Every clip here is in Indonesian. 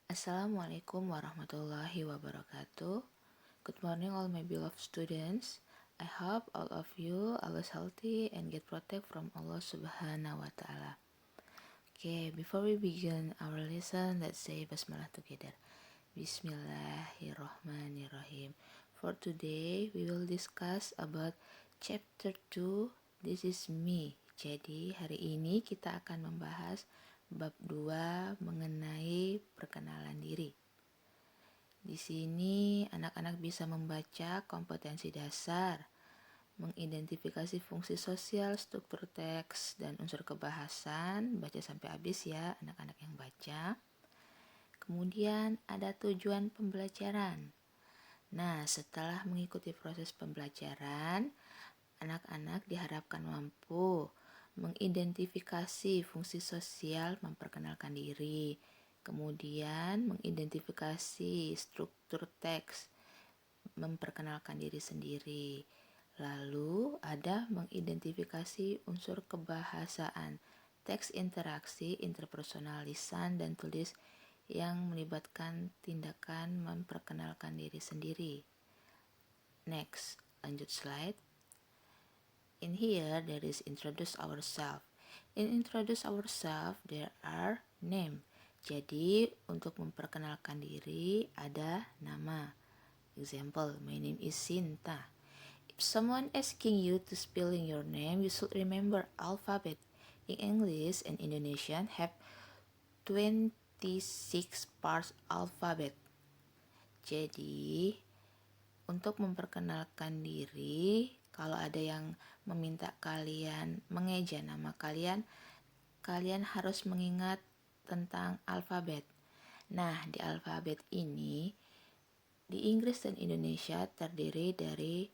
Assalamualaikum warahmatullahi wabarakatuh. Good morning all my beloved students. I hope all of you always healthy and get protect from Allah Subhanahu wa Ta'ala. Okay, before we begin our lesson, let's say basmalah together. Bismillahirrahmanirrahim. For today, we will discuss about chapter 2. This is me. Jadi, hari ini kita akan membahas bab 2 mengenai perkenalan diri. Di sini anak-anak bisa membaca kompetensi dasar, mengidentifikasi fungsi sosial, struktur teks, dan unsur kebahasan. Baca sampai habis ya anak-anak yang baca. Kemudian ada tujuan pembelajaran. Nah, setelah mengikuti proses pembelajaran, anak-anak diharapkan mampu mengidentifikasi fungsi sosial, memperkenalkan diri, kemudian mengidentifikasi struktur teks, memperkenalkan diri sendiri. Lalu ada mengidentifikasi unsur kebahasaan, teks interaksi, interpersonal, lisan, dan tulis yang melibatkan tindakan memperkenalkan diri sendiri. Next, lanjut slide. In here, there is introduce ourselves. In introduce ourselves, there are name. Jadi, untuk memperkenalkan diri, ada nama. Example, my name is Sinta. If someone asking you to spelling your name, you should remember alphabet. In English and Indonesian have 26 parts alphabet. Jadi, untuk memperkenalkan diri, kalau ada yang meminta kalian mengeja nama kalian, kalian harus mengingat tentang alfabet. Nah, di alfabet ini, di Inggris dan Indonesia terdiri dari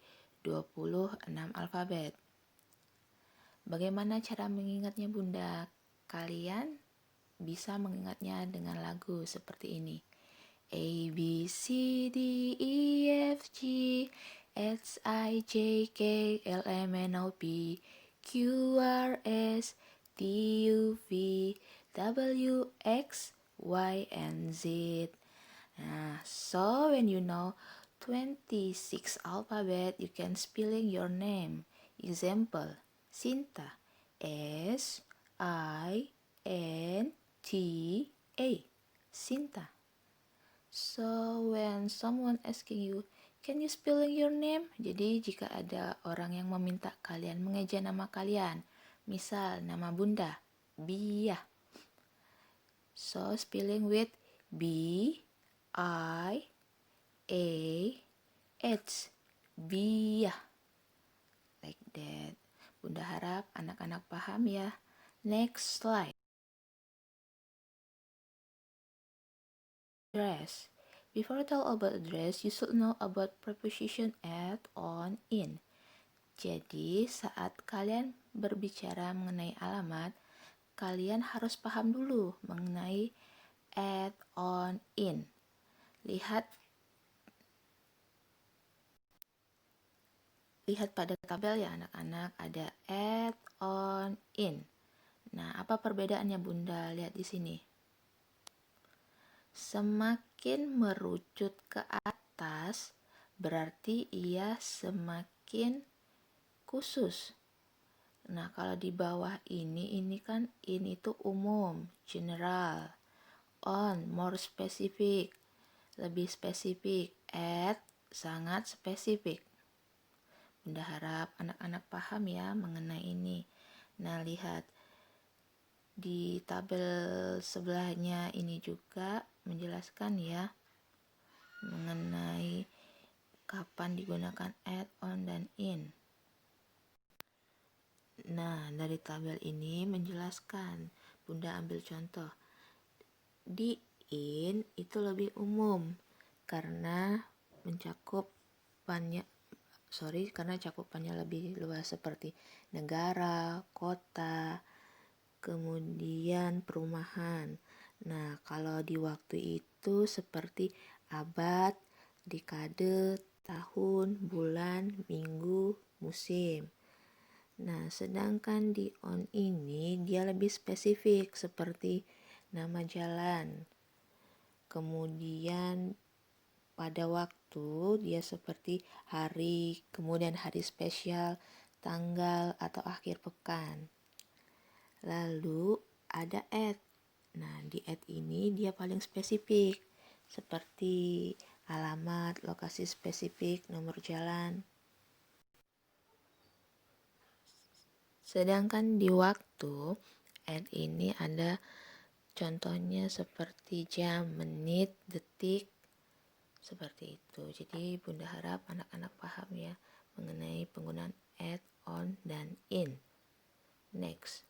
26 alfabet. Bagaimana cara mengingatnya Bunda? Kalian bisa mengingatnya dengan lagu seperti ini. A, B, C, D, E, F, G, H, I, J, K, L, M, N, O, P, Q, R, S, T, U, V, W, X, Y, and Z. Nah, so when you know 26 alphabet, you can spelling your name. Example, Sinta, S, I, N, T, A, Sinta. So when someone asking you, can you spelling your name? Jadi jika ada orang yang meminta kalian mengeja nama kalian, misal nama Bunda, Bia. So spelling with B, I, A, H, Bia. Like that. Bunda harap anak-anak paham ya. Next slide. Dress. Before I tell about dress, you should know about preposition at, on, in. Jadi, saat kalian berbicara mengenai alamat, kalian harus paham dulu mengenai at, on, in. Lihat pada tabel ya anak-anak, ada at, on, in. Nah, apa perbedaannya Bunda? Lihat di sini. Semakin merucut ke atas, berarti ia semakin khusus. Nah, kalau di bawah ini kan in itu umum, general. On, more specific, lebih spesifik. At, sangat spesifik. Bunda harap anak-anak paham ya mengenai ini. Nah, lihat di tabel sebelahnya ini juga menjelaskan ya mengenai kapan digunakan at, on, dan in. Nah, dari tabel ini menjelaskan, Bunda ambil contoh. Di in itu lebih umum karena cakupannya lebih luas seperti negara, kota, kemudian perumahan. Nah, kalau di waktu itu seperti abad, dekade, tahun, bulan, minggu, musim. Nah, sedangkan di on ini dia lebih spesifik seperti nama jalan. kemudian pada waktu dia seperti hari, kemudian hari spesial, tanggal, atau akhir pekan. Lalu ada at. Nah, di at ini dia paling spesifik, seperti alamat, lokasi spesifik, nomor jalan. Sedangkan di waktu, at ini ada contohnya seperti jam, menit, detik, seperti itu. Jadi Bunda harap anak-anak paham ya mengenai penggunaan at, on, dan in. Next,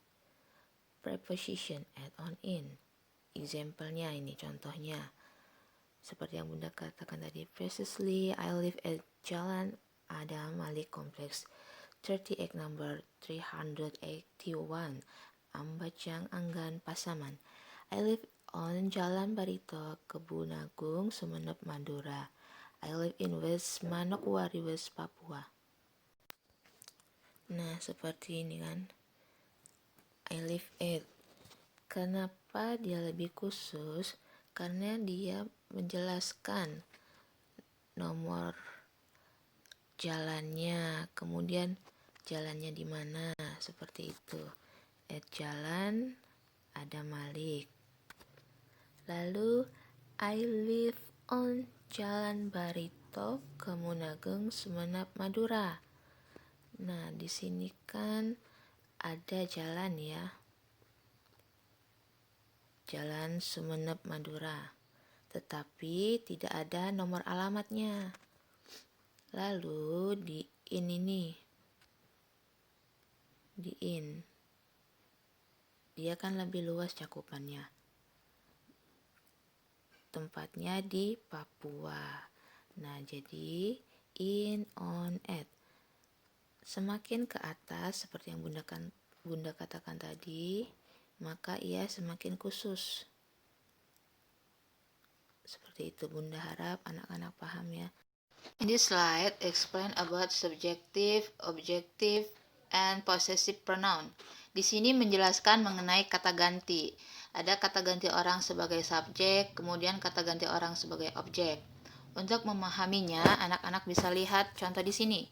preposition at, on, in. Example-nya ini contohnya. Seperti yang Bunda katakan tadi, previously I live at Jalan Adam Malik Complex 38 number 381 Ambajang Anggan Pasaman. I live on Jalan Barito, Kebun Agung, Sumeneb, Madura. I live in West Manokwari, West Papua. Nah, seperti ini kan. I live at. Kenapa dia lebih khusus? Karena dia menjelaskan nomor jalannya, kemudian jalannya di mana, seperti itu. At Jalan Adam Malik. Lalu I live on Jalan Barito, Kemunageng, Sumeneb, Madura. Nah, di sini kan ada jalan ya. Jalan Sumeneb, Madura. Tetapi tidak ada nomor alamatnya. Lalu di in ini. Di in. Dia kan lebih luas cakupannya. Tempatnya di Papua. Nah, jadi in, on, at. Semakin ke atas seperti yang Bunda katakan tadi, maka ia semakin khusus. Seperti itu, Bunda harap anak-anak paham ya. In this slide, explain about subjective, objective, and possessive pronoun. Di sini menjelaskan mengenai kata ganti. Ada kata ganti orang sebagai subjek, kemudian kata ganti orang sebagai objek. Untuk memahaminya, anak-anak bisa lihat contoh di sini.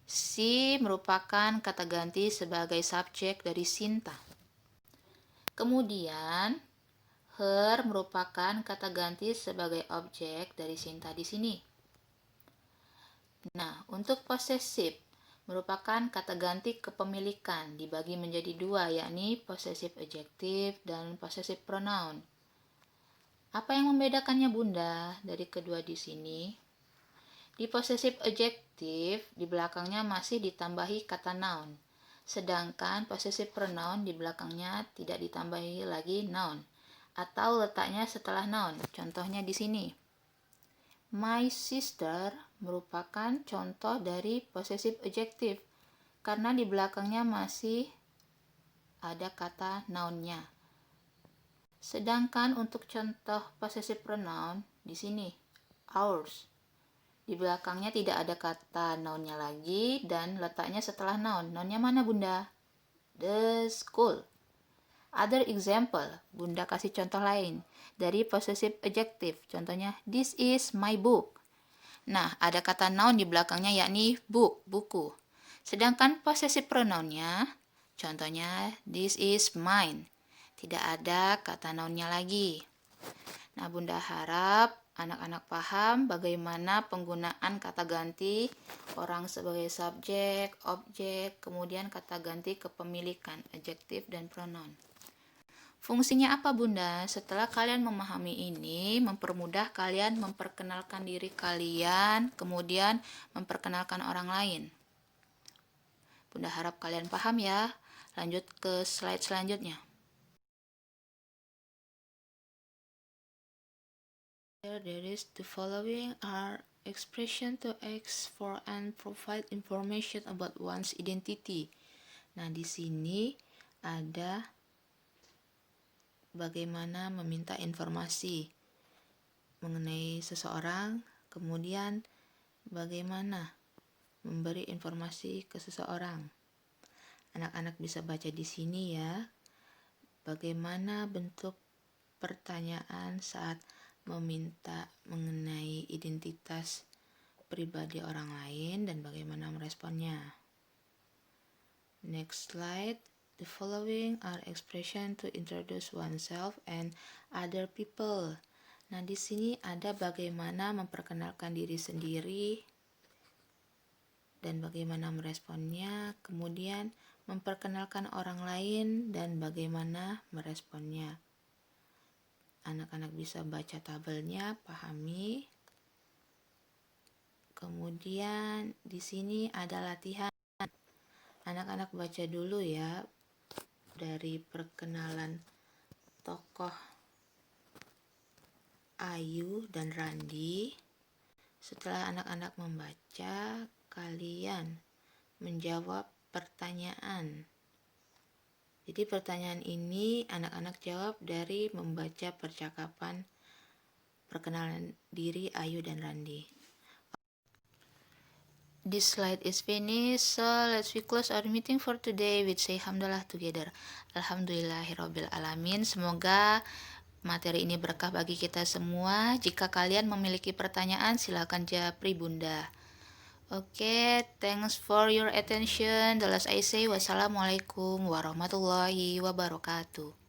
Si merupakan kata ganti sebagai subjek dari Sinta. Kemudian, her merupakan kata ganti sebagai objek dari Sinta di sini. Nah, untuk possessive merupakan kata ganti kepemilikan dibagi menjadi dua, yakni possessive adjective dan possessive pronoun. Apa yang membedakannya Bunda dari kedua di sini? Di possessive adjective di belakangnya masih ditambahi kata noun, sedangkan possessive pronoun di belakangnya tidak ditambahi lagi noun atau letaknya setelah noun. Contohnya di sini. My sister merupakan contoh dari possessive adjective karena di belakangnya masih ada kata noun-nya. Sedangkan untuk contoh possessive pronoun di sini ours. Di belakangnya tidak ada kata noun-nya lagi dan letaknya setelah noun. Noun-nya mana Bunda? The school. Other example, Bunda kasih contoh lain dari possessive adjective. Contohnya, this is my book. Nah, ada kata noun di belakangnya yakni book, buku. Sedangkan possessive pronounnya, contohnya, this is mine. Tidak ada kata nounnya lagi. Nah, Bunda harap anak-anak paham bagaimana penggunaan kata ganti orang sebagai subjek, objek, kemudian kata ganti kepemilikan, adjektif, dan pronoun. Fungsinya apa Bunda? Setelah kalian memahami ini, mempermudah kalian memperkenalkan diri kalian, kemudian memperkenalkan orang lain. Bunda harap kalian paham ya. Lanjut ke slide selanjutnya. There is the following are expression to ask for and provide information about one's identity. Nah, di sini ada bagaimana meminta informasi mengenai seseorang, kemudian bagaimana memberi informasi ke seseorang. Anak-anak bisa baca di sini ya, bagaimana bentuk pertanyaan saat meminta mengenai identitas pribadi orang lain dan bagaimana meresponnya. Next slide. The following are expression to introduce oneself and other people. Nah, di sini ada bagaimana memperkenalkan diri sendiri dan bagaimana meresponnya, kemudian memperkenalkan orang lain dan bagaimana meresponnya. Anak-anak bisa baca tabelnya, pahami. Kemudian di sini ada latihan. Anak-anak baca dulu ya dari perkenalan tokoh Ayu dan Randi. Setelah anak-anak membaca, kalian menjawab pertanyaan. Jadi pertanyaan ini anak-anak jawab dari membaca percakapan perkenalan diri Ayu dan Randi. This slide is finished, so let's we close our meeting for today with say hamdalah together. Alhamdulillahirabbil alamin. Semoga materi ini berkah bagi kita semua. Jika kalian memiliki pertanyaan, silakan japri Bunda. Okay, thanks for your attention. The last I say, wassalamualaikum warahmatullahi wabarakatuh.